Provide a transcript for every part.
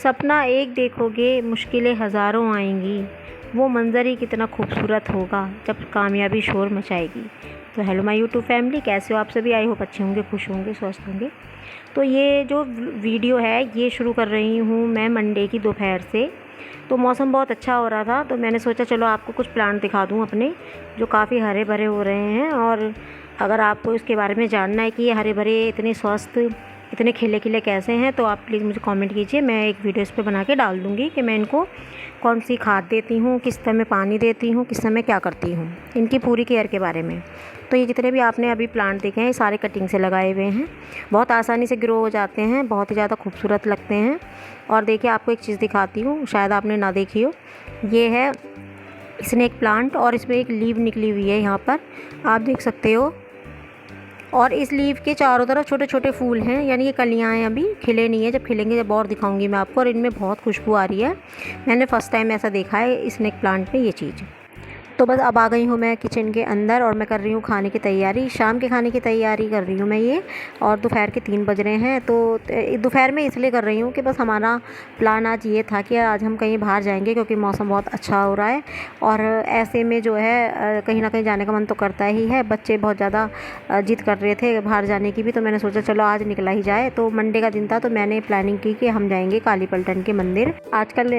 सपना एक देखोगे मुश्किलें हज़ारों आएंगी, वो मंज़र ही कितना खूबसूरत होगा जब कामयाबी शोर मचाएगी। तो हेलो माय यूट्यूब फैमिली, कैसे हो आप सभी? आई होप अच्छे होंगे, खुश होंगे, स्वस्थ होंगे। तो ये जो वीडियो है ये शुरू कर रही हूँ मैं मंडे की दोपहर से। तो मौसम बहुत अच्छा हो रहा था तो मैंने सोचा चलो आपको कुछ प्लांट दिखा दूँ अपने, जो काफ़ी हरे भरे हो रहे हैं। और अगर आपको इसके बारे में जानना है कि ये हरे भरे इतने स्वस्थ, इतने खिले खिले कैसे हैं, तो आप प्लीज़ मुझे कमेंट कीजिए। मैं एक वीडियो इस पे बना के डाल दूँगी कि मैं इनको कौन सी खाद देती हूँ, किस समय पानी देती हूँ, किस समय क्या करती हूँ, इनकी पूरी केयर के बारे में। तो ये जितने भी आपने अभी प्लांट देखे हैं, सारे कटिंग से लगाए हुए हैं, बहुत आसानी से ग्रो हो जाते हैं, बहुत ही ज़्यादा खूबसूरत लगते हैं। और देखिए आपको एक चीज़ दिखाती हूँ, शायद आपने ना देखी हो। ये है स्नेक प्लांट और इसमें एक लीव निकली हुई है, यहाँ पर आप देख सकते हो। और इस लीव के चारों तरफ छोटे छोटे फूल हैं, यानी ये कलियां हैं, अभी खिले नहीं है। जब खिलेंगे जब और दिखाऊंगी मैं आपको। और इनमें बहुत खुशबू आ रही है, मैंने फ़र्स्ट टाइम ऐसा देखा है स्नेक प्लांट में ये चीज़। तो बस अब आ गई हूँ मैं किचन के अंदर और मैं कर रही हूँ खाने की तैयारी, शाम के खाने की तैयारी कर रही हूँ मैं ये। और दोपहर के 3 बज रहे हैं। तो दोपहर में इसलिए कर रही हूँ कि बस हमारा प्लान आज ये था कि आज हम कहीं बाहर जाएंगे, क्योंकि मौसम बहुत अच्छा हो रहा है। और ऐसे में जो है कहीं ना कहीं जाने का मन तो करता ही है। बच्चे बहुत ज़्यादा जिद कर रहे थे बाहर जाने की भी, तो मैंने सोचा चलो आज निकला ही जाए। तो मंडे का दिन था तो मैंने प्लानिंग की कि हम जाएंगे काली पलटन के मंदिर। आजकल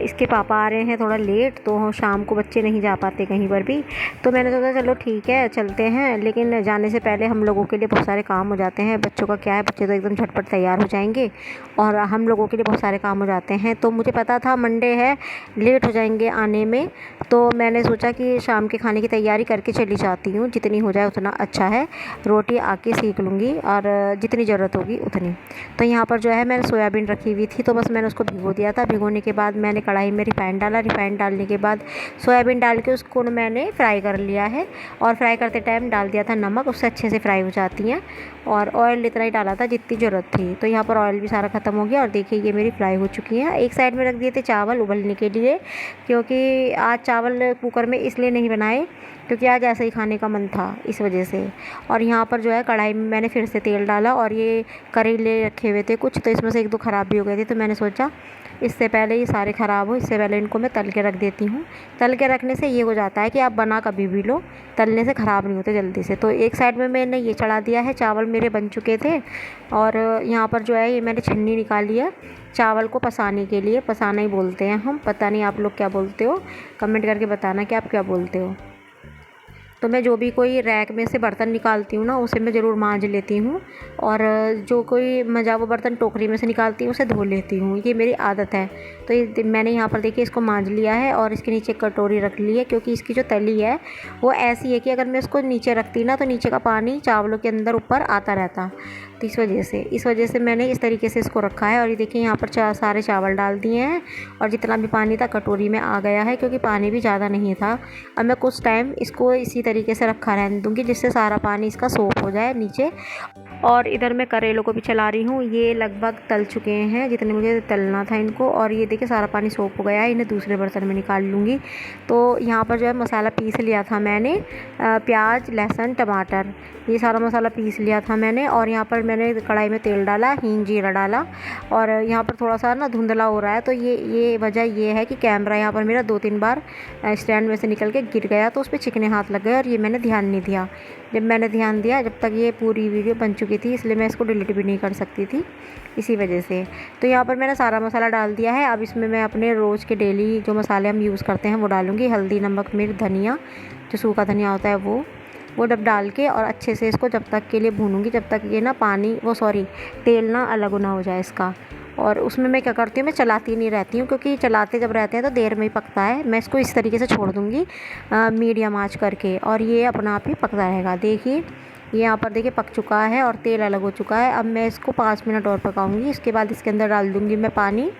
इसके पापा आ रहे हैं थोड़ा लेट, तो शाम को बच्चे नहीं जा पाते कहीं पर भी। तो मैंने सोचा चलो ठीक है चलते हैं, लेकिन जाने से पहले हम लोगों के लिए बहुत सारे काम हो जाते हैं। बच्चों का क्या है, बच्चे तो एकदम झटपट तैयार हो जाएंगे और हम लोगों के लिए बहुत सारे काम हो जाते हैं। तो मुझे पता था मंडे है, लेट हो जाएंगे आने में। तो मैंने सोचा कि शाम के खाने की तैयारी करके चली जाती हूँ, जितनी हो जाए उतना अच्छा है। रोटी आके सेक लूँगी और जितनी ज़रूरत होगी उतनी। तो यहाँ पर जो है मैंने सोयाबीन रखी हुई थी, तो बस मैंने उसको भिगो दिया था। भिगोने के बाद मैंने कढ़ाई में रिफाइंड डाला, रिफाइंड डालने के बाद सोयाबीन डाल के उसको मैंने फ्राई कर लिया है। और फ्राई करते टाइम डाल दिया था नमक, उससे अच्छे से फ्राई हो जाती हैं। और ऑयल इतना ही डाला था जितनी ज़रूरत थी। तो यहाँ पर ऑयल भी सारा ख़त्म हो गया और देखिए ये मेरी फ्राई हो चुकी है। एक साइड में रख दिए थे चावल उबलने के लिए, क्योंकि आज चावल कुकर में इसलिए नहीं बनाए क्योंकि आज ऐसा ही खाने का मन था, इस वजह से। और यहाँ पर जो है कढ़ाई में मैंने फिर से तेल डाला और ये करेले रखे हुए थे कुछ, तो इसमें से 1-2 ख़राब भी हो गए थे। तो मैंने सोचा इससे पहले ये सारे ख़राब हो, इससे पहले इनको मैं तल के रख देती हूँ। तल के रखने से ये हो जाता है कि आप बना कभी भी लो, तलने से ख़राब नहीं होते जल्दी से। तो एक साइड में मैंने ये चढ़ा दिया है, चावल मेरे बन चुके थे। और यहाँ पर जो है ये मैंने छन्नी निकाली है चावल को पसाने के लिए। पसाना ही बोलते हैं हम, पता नहीं आप लोग क्या बोलते हो, कमेंट करके बताना कि आप क्या बोलते हो। तो मैं जो भी कोई रैक में से बर्तन निकालती हूँ ना, उसे मैं ज़रूर मांज लेती हूँ। और जो कोई मैं वो बर्तन टोकरी में से निकालती हूँ उसे धो लेती हूँ, ये मेरी आदत है। तो ये मैंने यहाँ पर देखिए इसको मांज लिया है और इसके नीचे कटोरी रख ली है, क्योंकि इसकी जो तली है वो ऐसी है कि अगर मैं इसको नीचे रखती ना तो नीचे का पानी चावलों के अंदर ऊपर आता रहता। तो इस वजह से मैंने इस तरीके से इसको रखा है। और ये देखिए यहाँ पर सारे चावल डाल दिए हैं और जितना भी पानी था कटोरी में आ गया है, क्योंकि पानी भी ज़्यादा नहीं था। अब मैं कुछ टाइम इसको इसी तरीके से रखा रहने दूँगी, जिससे सारा पानी इसका सोख हो जाए नीचे। और इधर मैं करेलों को भी चला रही हूँ, ये लगभग तल चुके हैं जितने मुझे तलना था इनको। और ये देखिए सारा पानी सोख हो गया है, इन्हें दूसरे बर्तन में निकाल लूँगी। तो यहाँ पर जो है मसाला पीस लिया था मैंने, प्याज, लहसुन, टमाटर, ये सारा मसाला पीस लिया था मैंने। और यहाँ पर मैंने कढ़ाई में तेल डाला, हींग, जीरा डाला। और यहाँ पर थोड़ा सा ना धुंधला हो रहा है, तो ये वजह ये है कि कैमरा यहाँ पर मेरा 2-3 बार स्टैंड में से निकल के गिर गया, तो उस पर चिकने हाथ लग गए और ये मैंने ध्यान नहीं दिया। जब मैंने ध्यान दिया जब तक ये पूरी वीडियो बन चुकी थी, इसलिए मैं इसको डिलीट भी नहीं कर सकती थी, इसी वजह से। तो यहाँ पर मैंने सारा मसाला डाल दिया है। अब इसमें मैं अपने रोज़ के डेली जो मसाले हम यूज़ करते हैं वो डालूँगी। हल्दी, नमक, मिर्च, धनिया, जो सूखा धनिया होता है वो डब डाल के और अच्छे से इसको जब तक के लिए भूनूँगी जब तक ये ना तेल ना अलग ना हो जाए इसका। और उसमें मैं क्या करती हूँ, मैं चलाती नहीं रहती हूँ, क्योंकि चलाते जब रहते हैं तो देर में ही पकता है। मैं इसको इस तरीके से छोड़ दूँगी मीडियम आंच करके, और ये अपना आप ही पकता रहेगा। देखिए ये यहाँ पर देखिए पक चुका है और तेल अलग हो चुका है। अब मैं इसको 5 मिनट और पकाऊंगी। इसके बाद इसके अंदर डाल दूँगी मैं पानी।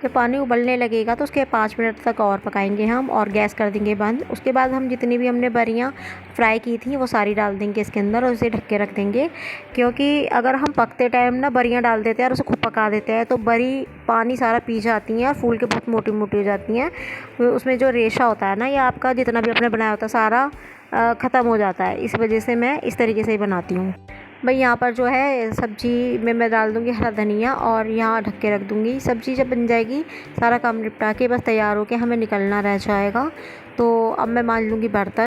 जब पानी उबलने लगेगा तो उसके 5 मिनट तक और पकाएंगे हम, और गैस कर देंगे बंद। उसके बाद हम जितनी भी हमने बरियाँ फ्राई की थी वो सारी डाल देंगे इसके अंदर और उसे ढक के रख देंगे। क्योंकि अगर हम पकते टाइम ना बरियाँ डाल देते हैं और उसे खूब पका देते हैं तो बरी पानी सारा पी जाती हैं और फूल के बहुत मोटी मोटी हो जाती हैं। तो उसमें जो रेशा होता है ना, ये आपका जितना भी आपने बनाया होता है सारा ख़त्म हो जाता है। इस वजह से मैं इस तरीके से ही बनाती हूँ। भाई यहाँ पर जो है सब्ज़ी में मैं डाल दूँगी हरा धनिया और यहाँ ढक के रख दूँगी। सब्ज़ी जब बन जाएगी सारा काम निपटा के बस तैयार होके हमें निकलना रह जाएगा। तो अब मैं मान लूँगी बर्तन।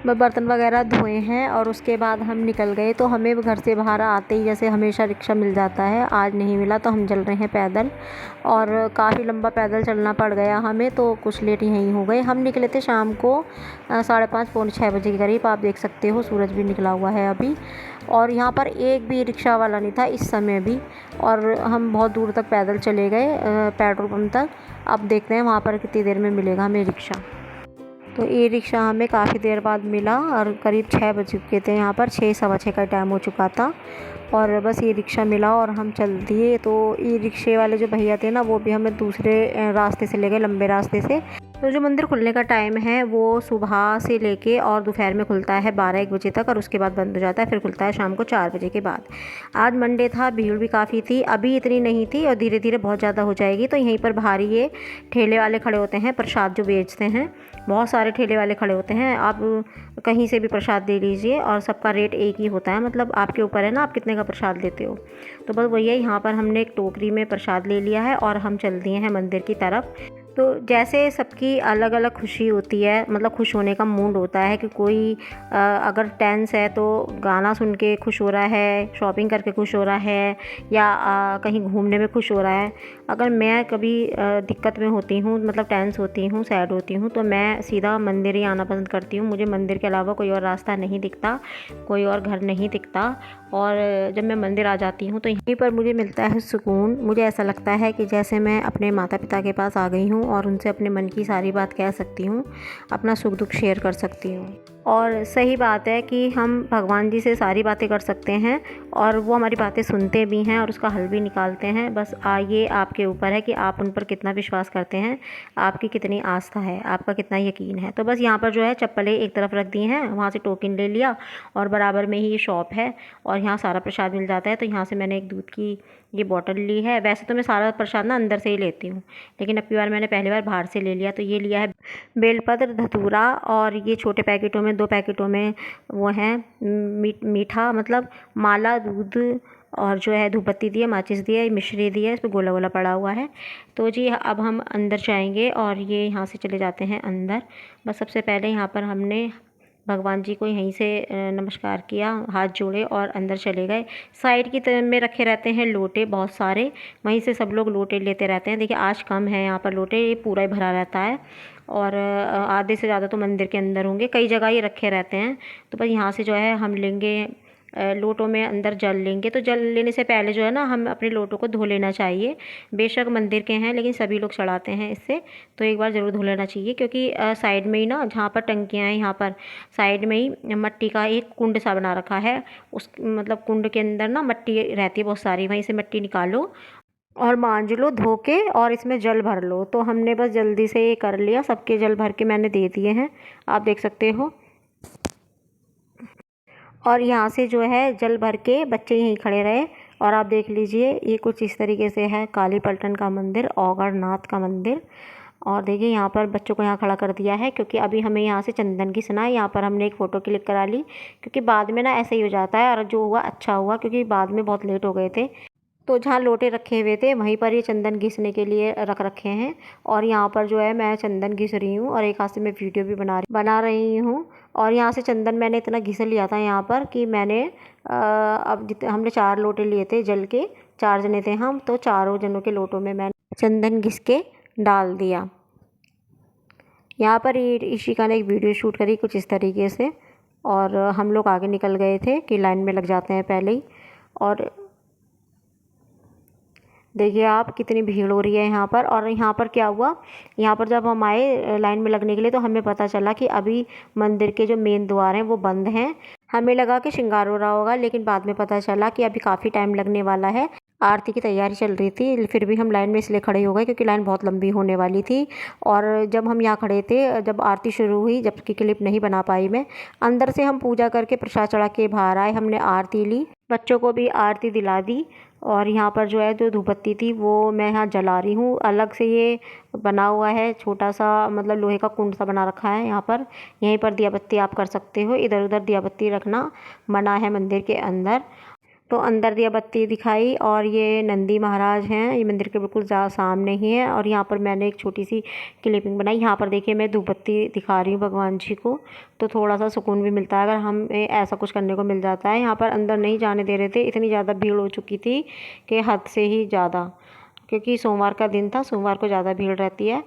मैं बर्तन वगैरह धोए हैं और उसके बाद हम निकल गए। तो हमें घर से बाहर आते ही जैसे हमेशा रिक्शा मिल जाता है, आज नहीं मिला तो हम चल रहे हैं पैदल और काफ़ी लंबा पैदल चलना पड़ गया हमें, तो कुछ लेट यहीं हो गए। हम निकले थे शाम को 5:30 पौने 6 बजे के करीब। आप देख सकते हो सूरज भी निकला हुआ है अभी, और यहाँ पर एक भी रिक्शा वाला नहीं था इस समय भी, और हम बहुत दूर तक पैदल चले गए पेट्रोल पंप तक। अब देखते हैं वहाँ पर कितनी देर में मिलेगा हमें रिक्शा। तो ई रिक्शा हमें काफ़ी देर बाद मिला और करीब 6 बज चुके थे, यहाँ पर 6 सवा 6 का टाइम हो चुका था और बस ई रिक्शा मिला और हम चल दिए। तो ई रिक्शे वाले जो भैया थे ना, वो भी हमें दूसरे रास्ते से ले गए, लंबे रास्ते से। तो जो मंदिर खुलने का टाइम है वो सुबह से लेके और दोपहर में खुलता है 12-1 बजे तक, और उसके बाद बंद हो जाता है, फिर खुलता है शाम को 4 बजे के बाद। आज मंडे था, भीड़ भी काफ़ी थी, अभी इतनी नहीं थी और धीरे धीरे बहुत ज़्यादा हो जाएगी। तो यहीं पर बाहर ये ठेले वाले खड़े होते हैं, प्रसाद जो बेचते हैं, बहुत सारे ठेले वाले खड़े होते हैं। आप कहीं से भी प्रसाद दे लीजिए और सबका रेट एक ही होता है, मतलब आपके ऊपर है ना आप कितने का प्रसाद देते हो। तो बस वही है, यहाँ पर हमने एक टोकरी में प्रसाद ले लिया है और हम चल दिए हैं मंदिर की तरफ। तो जैसे सबकी अलग अलग खुशी होती है, मतलब खुश होने का मूड होता है कि कोई अगर टेंस है तो गाना सुन के खुश हो रहा है, शॉपिंग करके खुश हो रहा है, या कहीं घूमने में खुश हो रहा है। अगर मैं कभी दिक्कत में होती हूँ, मतलब टेंस होती हूँ, सैड होती हूँ, तो मैं सीधा मंदिर ही आना पसंद करती हूँ। मुझे मंदिर के अलावा कोई और रास्ता नहीं दिखता, कोई और घर नहीं दिखता। और जब मैं मंदिर आ जाती हूँ तो यहीं पर मुझे मिलता है सुकून। मुझे ऐसा लगता है कि जैसे मैं अपने माता पिता के पास आ गई हूँ और उनसे अपने मन की सारी बात कह सकती हूँ, अपना सुख दुख शेयर कर सकती हूँ। और सही बात है कि हम भगवान जी से सारी बातें कर सकते हैं और वो हमारी बातें सुनते भी हैं और उसका हल भी निकालते हैं। बस ये आपके ऊपर है कि आप उन पर कितना विश्वास करते हैं, आपकी कितनी आस्था है, आपका कितना यकीन है। तो बस यहाँ पर जो है चप्पलें एक तरफ रख दी हैं, वहाँ से टोकन ले लिया और बराबर में ही ये शॉप है और यहाँ सारा प्रसाद मिल जाता है। तो यहाँ से मैंने एक दूध की ये बॉटल ली है। वैसे तो मैं सारा प्रसाद ना अंदर से ही लेती हूँ, लेकिन अब की बार मैंने पहली बार बाहर से ले लिया। तो ये लिया है बेलपत्र, धतूरा, और ये छोटे पैकेटों में 2 पैकेटों में वो हैं मीठा, मतलब माला, दूध, और जो है धूपबत्ती दी है, माचिस दी है, मिश्री दी है, इस पर गोला गोला पड़ा हुआ है। तो जी अब हम अंदर जाएंगे और ये यहाँ से चले जाते हैं अंदर। बस सबसे पहले यहाँ पर हमने भगवान जी को यहीं से नमस्कार किया, हाथ जोड़े और अंदर चले गए। साइड की तरफ में रखे रहते हैं लोटे बहुत सारे, वहीं से सब लोग लोटे लेते रहते हैं। देखिए आज कम है यहाँ पर लोटे, ये पूरा ही भरा रहता है और आधे से ज़्यादा तो मंदिर के अंदर होंगे, कई जगह ये रखे रहते हैं। तो बस यहाँ से जो है हम लेंगे लोटों में अंदर जल लेंगे। तो जल लेने से पहले जो है ना, हम अपने लोटों को धो लेना चाहिए। बेशक मंदिर के हैं लेकिन सभी लोग चढ़ाते हैं इससे, तो एक बार ज़रूर धो लेना चाहिए। क्योंकि साइड में ही ना, जहाँ पर टंकियाँ हैं, यहाँ पर साइड में ही मट्टी का एक कुंड सा बना रखा है। उस मतलब कुंड के अंदर ना मट्टी रहती है बहुत सारी, वहीं से मट्टी निकालो और मांज लो धो के और इसमें जल भर लो। तो हमने बस जल्दी से ये कर लिया, सबके जल भर के मैंने दे दिए हैं, आप देख सकते हो। और यहाँ से जो है जल भर के बच्चे यहीं खड़े रहे और आप देख लीजिए ये कुछ इस तरीके से है काली पलटन का मंदिर, औगढ़नाथ का मंदिर। और देखिए यहाँ पर बच्चों को यहाँ खड़ा कर दिया है क्योंकि अभी हमें यहाँ से चंदन की सना है। यहाँ पर हमने एक फ़ोटो क्लिक करा ली क्योंकि बाद में ना ऐसे ही हो जाता है, और जो हुआ अच्छा हुआ क्योंकि बाद में बहुत लेट हो गए थे। तो जहाँ लोटे रखे हुए थे वहीं पर ये चंदन घिसने के लिए रख रखे हैं, और यहाँ पर जो है मैं चंदन घिस रही हूँ और एक हाथ से मैं वीडियो भी बना रही हूँ। और यहाँ से चंदन मैंने इतना घिस लिया था यहाँ पर कि मैंने अब हमने 4 लोटे लिए थे जल के, 4 जने थे हम, तो चारों जनों के लोटों में मैंने चंदन घिस के डाल दिया। यहाँ पर ईशिका ने एक वीडियो शूट करी कुछ इस तरीके से, और हम लोग आगे निकल गए थे कि लाइन में लग जाते हैं पहले ही। और देखिए आप कितनी भीड़ हो रही है यहाँ पर। और यहाँ पर क्या हुआ, यहाँ पर जब हम आए लाइन में लगने के लिए तो हमें पता चला कि अभी मंदिर के जो मेन द्वार हैं वो बंद हैं। हमें लगा कि श्रृंगार हो रहा होगा, लेकिन बाद में पता चला कि अभी काफ़ी टाइम लगने वाला है। आरती की तैयारी चल रही थी, फिर भी हम लाइन में इसलिए खड़े हो गए क्योंकि लाइन बहुत लंबी होने वाली थी। और जब हम यहाँ खड़े थे, जब आरती शुरू हुई, जबकि क्लिप नहीं बना पाई मैं, अंदर से हम पूजा करके प्रसाद चढ़ा के बाहर आए, हमने आरती ली, बच्चों को भी आरती दिला दी। और यहाँ पर जो है जो धूपबत्ती थी वो मैं यहाँ जला रही हूँ। अलग से ये बना हुआ है छोटा सा, मतलब लोहे का कुंड सा बना रखा है यहाँ पर, यहीं पर दिया बत्ती आप कर सकते हो। इधर उधर दिया बत्ती रखना मना है मंदिर के अंदर। तो अंदर दिया बत्ती दिखाई और ये नंदी महाराज हैं, ये मंदिर के बिल्कुल सामने ही है। और यहाँ पर मैंने एक छोटी सी क्लिपिंग बनाई। यहाँ पर देखिए मैं धूप बत्ती दिखा रही हूँ भगवान जी को, तो थोड़ा सा सुकून भी मिलता है अगर हमें ऐसा कुछ करने को मिल जाता है। यहाँ पर अंदर नहीं जाने दे रहे थे, इतनी ज़्यादा भीड़ हो चुकी थी कि हद से ही ज़्यादा, क्योंकि सोमवार का दिन था, सोमवार को ज़्यादा भीड़ रहती है।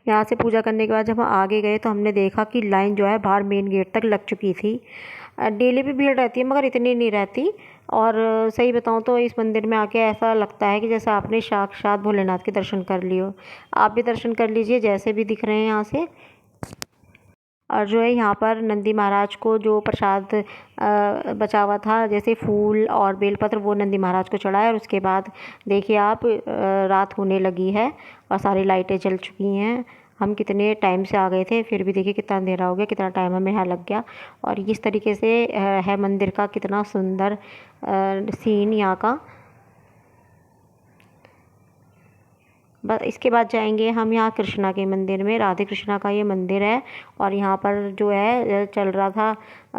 यहाँ से पूजा करने के बाद जब हम आगे गए तो हमने देखा कि लाइन जो है बाहर मेन गेट तक लग चुकी थी। डेली भी भीड़ रहती है मगर इतनी नहीं रहती। और सही बताऊँ तो इस मंदिर में आके ऐसा लगता है कि जैसे आपने साक्षात भोलेनाथ के दर्शन कर लिए हो। आप भी दर्शन कर लीजिए जैसे भी दिख रहे हैं यहाँ से। और जो है यहाँ पर नंदी महाराज को जो प्रसाद बचा हुआ था, जैसे फूल और बेलपत्र, वो नंदी महाराज को चढ़ाया। और उसके बाद देखिए आप रात होने लगी है और सारी लाइटें जल चुकी हैं। हम कितने टाइम से आ गए थे, फिर भी देखिए कितना अंधेरा हो गया, कितना टाइम हमें यहाँ लग गया। और इस तरीके से है मंदिर का कितना सुंदर सीन यहाँ का। बस इसके बाद जाएंगे हम यहाँ कृष्णा के मंदिर में। राधे कृष्णा का ये मंदिर है और यहाँ पर जो है चल रहा था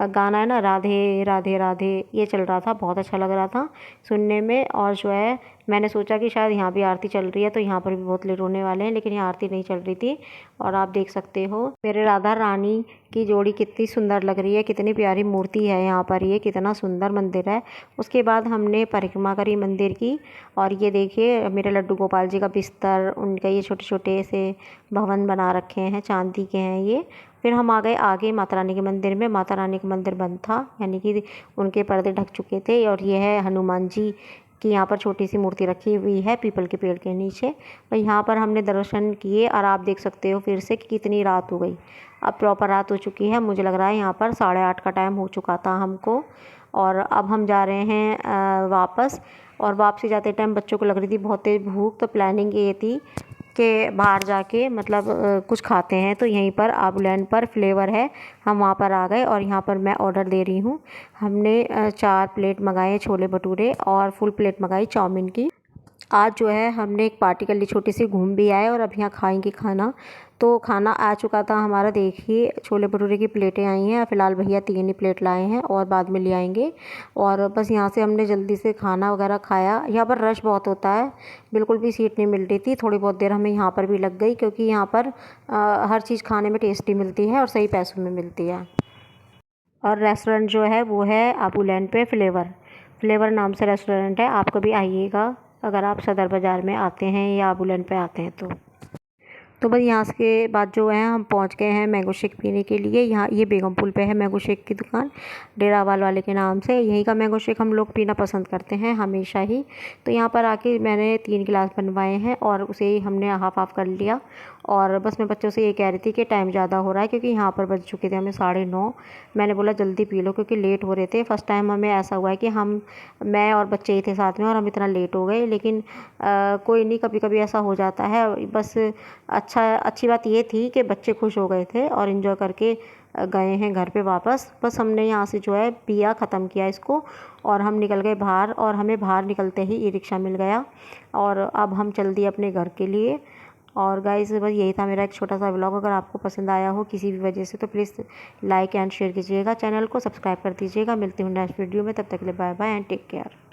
गाना है ना, राधे राधे राधे, ये चल रहा था, बहुत अच्छा लग रहा था सुनने में। और जो है मैंने सोचा कि शायद यहाँ भी आरती चल रही है तो यहाँ पर भी बहुत लेट होने वाले हैं, लेकिन यहाँ आरती नहीं चल रही थी। और आप देख सकते हो मेरे राधा रानी की जोड़ी कितनी सुंदर लग रही है, कितनी प्यारी मूर्ति है यहाँ पर, ये कितना सुंदर मंदिर है। उसके बाद हमने परिक्रमा करी मंदिर की। और ये देखिए मेरे लड्डू गोपाल जी का बिस्तर, उनका ये छोटे छोटे से भवन बना रखे हैं, चांदी के हैं ये। फिर हम आ गए आगे माता रानी के मंदिर में। माता रानी का मंदिर बंद था, यानी कि उनके पर्दे ढक चुके थे। और ये है हनुमान जी की यहाँ पर छोटी सी मूर्ति रखी हुई है पीपल के पेड़ के नीचे। और यहाँ पर हमने दर्शन किए और आप देख सकते हो फिर से कि कितनी रात हो गई। अब प्रॉपर रात हो चुकी है, मुझे लग रहा है यहाँ पर 8:30 का टाइम हो चुका था हमको। और अब हम जा रहे हैं वापस। और वापसी जाते टाइम बच्चों को लग रही थी बहुत तेज़ भूख, तो प्लानिंग ये थी कि बाहर जाके मतलब कुछ खाते हैं। तो यहीं पर आबूलैंड पर फ्लेवर है, हम वहाँ पर आ गए। और यहाँ पर मैं ऑर्डर दे रही हूँ। हमने 4 प्लेट मंगाए छोले भटूरे और फुल प्लेट मंगाई चाउमीन की। आज जो है हमने एक पार्टी कर ली छोटी सी, घूम भी आए और अब यहाँ खाएंगे खाना। तो खाना आ चुका था हमारा, देखिए छोले भटूरे की प्लेटें आई हैं। फ़िलहाल भैया 3 ही प्लेट लाए हैं और बाद में ले आएंगे। और बस यहाँ से हमने जल्दी से खाना वगैरह खाया। यहाँ पर रश बहुत होता है, बिल्कुल भी सीट नहीं मिल रही थी। थोड़ी बहुत देर हमें यहाँ पर भी लग गई, क्योंकि यहाँ पर हर चीज़ खाने में टेस्टी मिलती है और सही पैसों में मिलती है। और रेस्टोरेंट जो है वो है आबूलैंड पे फ्लेवर, फ्लेवर नाम से रेस्टोरेंट है। आप कभी आइएगा अगर आप सदर बाज़ार में आते हैं या आबूलैंड पे आते हैं तो बस यहाँ के बाद जो है हम पहुँच गए हैं मैंगो शेक पीने के लिए। यहाँ ये बेगम पुल पे है मैंगो शेक की दुकान, डेरावाल वाले के नाम से। यहीं का मैंगो शेक हम लोग पीना पसंद करते हैं हमेशा ही। तो यहाँ पर आके मैंने 3 गिलास बनवाए हैं और उसे ही हमने हाफ़ हाफ़ कर लिया। और बस मैं बच्चों से ये कह रही थी कि टाइम ज़्यादा हो रहा है, क्योंकि यहाँ पर बज चुके थे हमें 9:30। मैंने बोला जल्दी पी लो क्योंकि लेट हो रहे थे। फर्स्ट टाइम हमें ऐसा हुआ है कि मैं और बच्चे ही थे साथ में और हम इतना लेट हो गए। लेकिन कोई नहीं, कभी कभी ऐसा हो जाता है। बस अच्छी बात ये थी कि बच्चे खुश हो गए थे और इन्जॉय करके गए हैं घर पे वापस। बस हमने यहाँ से जो है पिया, ख़त्म किया इसको और हम निकल गए बाहर। और हमें बाहर निकलते ही ई रिक्शा मिल गया और अब हम चल दिए अपने घर के लिए। और गाइस बस यही था मेरा एक छोटा सा व्लॉग। अगर आपको पसंद आया हो किसी भी वजह से तो प्लीज़ लाइक एंड शेयर कीजिएगा, चैनल को सब्सक्राइब कर दीजिएगा। मिलती हूँ नेक्स्ट वीडियो में, तब तक के लिए bye bye and take care.